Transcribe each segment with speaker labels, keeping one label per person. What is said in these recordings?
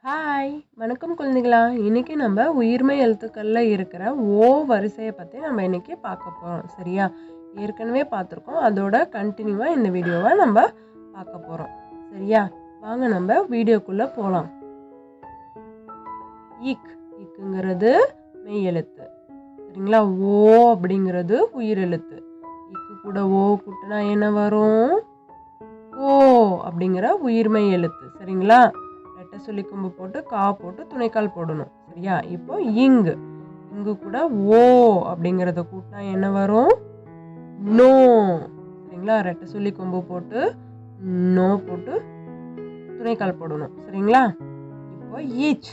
Speaker 1: Hi வணக்கம் குழந்தைகளா. இன்றைக்கி நம்ம உயிர்மை எழுத்துக்களில் இருக்கிற ஓ வரிசையை பற்றி நம்ம இன்றைக்கி பார்க்க போகிறோம். சரியா? ஏற்கனவே பார்த்துருக்கோம். அதோட கண்டினியூவாக இந்த வீடியோவை நம்ம பார்க்க போகிறோம். சரியா? வாங்க நம்ம வீடியோக்குள்ளே போகலாம். இக்குங்கிறது மெய் எழுத்து. சரிங்களா? ஓ அப்படிங்கிறது உயிர் எழுத்து. இக்கு கூட ஓ கூட்டினா என்ன வரும்? ஓ அப்படிங்கிற உயிர்மை எழுத்து. சரிங்களா? ரெட்டை சொல்லி கொம்பு போட்டு கா போட்டு துணைக்கால் போடணும். சரியா? இப்போ இங்கு கூட ஓ அப்படிங்கிறத கூட்டினா என்ன வரும்? நோ. சரிங்களா? ரெட்டை சொல்லி கொம்பு போட்டு நோ போட்டு துணைக்கால் போடணும். சரிங்களா? இப்போ ஈச்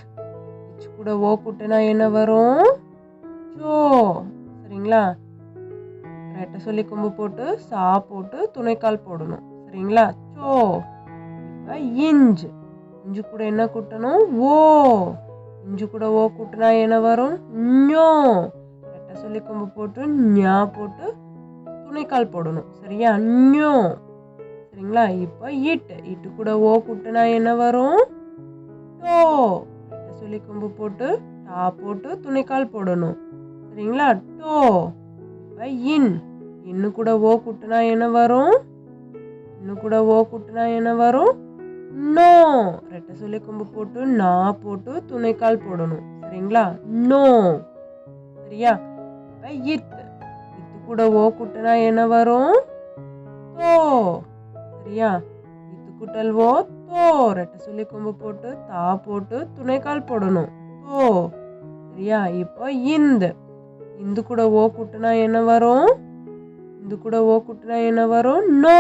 Speaker 1: கூட ஓ கூட்டினா என்ன வரும்? சோ. சரிங்களா? ரெட்டை சொல்லி கொம்பு போட்டு சா போட்டு துணைக்கால் போடணும். சரிங்களா? சோ. இப்போ இஞ்சு கூட என்ன கூட்டணும்? ஓ. இஞ்சு கூட ஓ கூட்டினா என்ன வரும்? ஞோ. ரெட்டை சொல்லி கொம்பு போட்டு ஞா போட்டு துணைக்கால் போடணும். சரியா? ஞோ. சரிங்களா? இப்போ இட்டு கூட ஓ கூட்டினா என்ன வரும்? டோ. ரெட்டை சொல்லி கொம்பு போட்டு டா போட்டு துணைக்கால் போடணும். சரிங்களா? டோ. இப்போ இன்னு கூட ஓ கூட்டினா என்ன வரும்? இன்னும் கூட ஓ கூட்டினா என்ன வரும்? நோ. ரெட்டை சொல்லி கொம்பு போட்டு நா போட்டு துணைக்கால் போடணும். சரிங்களா? நோ. சரியா? இப்ப இத்து கூட ஓ கூட்டினா என்ன வரும்? தோ. சரியா? இத்து கூட்டல் ஓ தோ. ரெட்டை சொல்லி கொம்பு போட்டு தா போட்டு துணைக்கால் போடணும். தோ. சரியா? இப்போ இந்து கூட ஓ கூட்டினா என்ன வரும்? இது கூட ஓ கூட்டினா என்ன வரும்? நோ.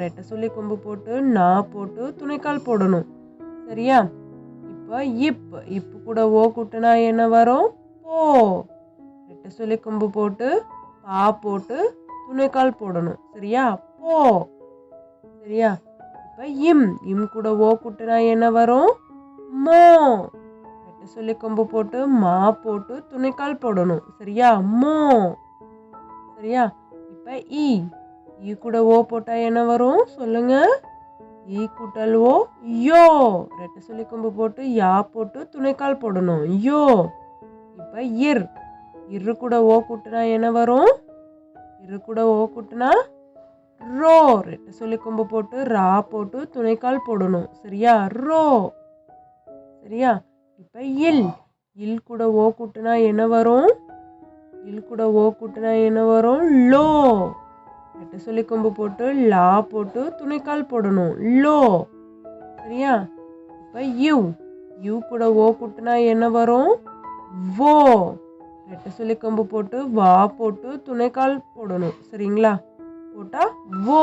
Speaker 1: ரெட்டை சொல்லி கொம்பு போட்டு நா போட்டு துணைக்கால் போடணும். சரியா? இப்போ இப்பு கூட ஓ கூட்டினா என்ன வரும்? போ. ரெட்டை சொல்லி கொம்பு போட்டு பா போட்டு துணைக்கால் போடணும். சரியா? போ. சரியா? இப்போ இம் கூட ஓ கூட்டினா என்ன வரும்? மோ. ரெட்டை சொல்லி கொம்பு போட்டு மா போட்டு துணைக்கால் போடணும். சரியா? மோ. சரியா? இப்ப ஈ கூட ஓ போட்டா என்ன வரும்? சொல்லுங்க. ஈ கூட்டல் ஓ யோ. ரெட்டை சொல்லி கொம்பு போட்டு யா போட்டு துணைக்கால் போடணும். யோ. இப்ப இரு கூட ஓ கூட்டினா என்ன வரும்? இரு கூட ஓ கூட்டினா ரோ. ரெட்டை சொல்லி கொம்பு போட்டு ரா போட்டு துணைக்கால் போடணும். சரியா? ரோ. சரியா? இப்ப இல் கூட ஓ கூட்டினா என்ன வரும்? இல் கூட ஓ கூட்டினா என்ன வரும்? லோ. ரெட்டை சொல்லி கொம்பு போட்டு லா போட்டு துணைக்கால் போடணும். லோ. சரியா? இப்ப யூ கூட ஓ கூட்டினா என்ன வரும்? வோ. ரெட்டை சொல்லி கொம்பு போட்டு வா போட்டு துணைக்கால் போடணும். சரிங்களா? போட்டா வோ.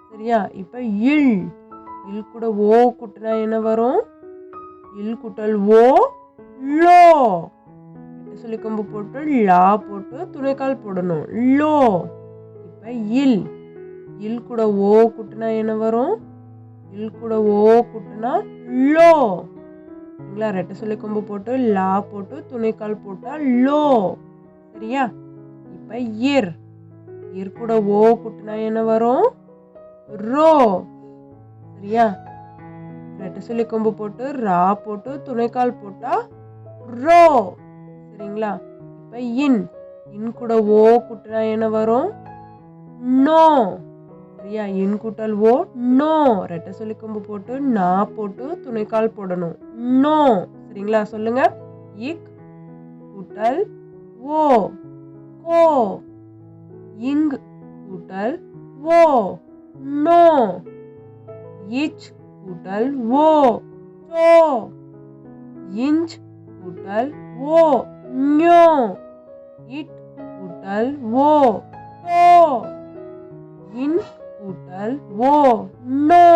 Speaker 1: சரியா? இப்ப இல் கூட ஓ கூட்டினா என்ன வரும்? இல் கூட்டல் ஓ லோ. சொல்லி கொம்பு போட்டு லா போட்டு துணைக்கால் போடணும். லோ. இப்ப இல் கூட ஓ கூட்டினா என்ன வரும்? இல் கூட ஓ கூட்டினா லோ. சரிங்களா? ரெட்டை சொல்லி கொம்பு போட்டு லா போட்டு துணைக்கால் போட்டா லோ. சரியா? இப்ப இர் கூட ஓ கூட்டினா என்ன வரும்? ரோ. சரியா? ரெட்டை சொல்லி கொம்பு போட்டு ரா போட்டு துணைக்கால் போட்டா ரோ. சரிங்களா? இப்ப இன் கூட ஓ கூட்டினா என்ன வரும்? நோ. சரியா? இன் கூட்டல் ஓ நோ. ரெட்டை சொல்லி கொம்பு போட்டு நா போட்டு துணைக்கால் போடணும். நோ. சரிங்களா? சொல்லுங்க. இக் கூட்டல் ஓ கோ. இங் கூட்டல் ஓ நோ. இச் கூட்டல் ஓ சோ. இஞ்ச் கூட்டல் ஓ ஞோ. இட் கூட்டல் ஓ டோ. இன் கூட்டல் ஓ நோ.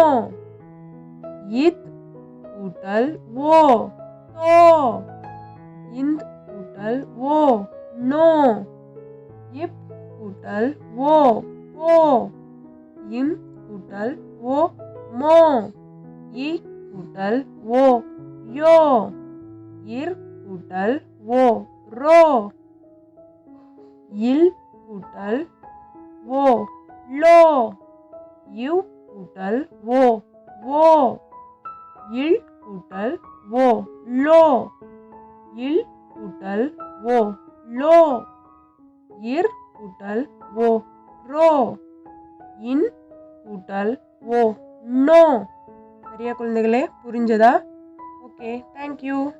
Speaker 1: இத் கூட்டல் ஓ தோ. இந்த் கூட்டல் ஓ நோ. இப் கூட்டல் ஓ போ. இம் கூட்டல் ஓ மோ. இ கூட்டல் ஓ யோ. இர் கூட்டல் ஓ ரோ. இல் கூட்டல் ஓ லோ. யு கூட்டல் ஓ வோ. இல் கூட்டல் ஓ லோ. இல் கூட்டல் ஓ லோ. இர் கூட்டல் ஓ ரோ. இன் கூட்டல் ஓ நோ. சரியா குழந்தைகளே, புரிஞ்சதா? Okay, thank you.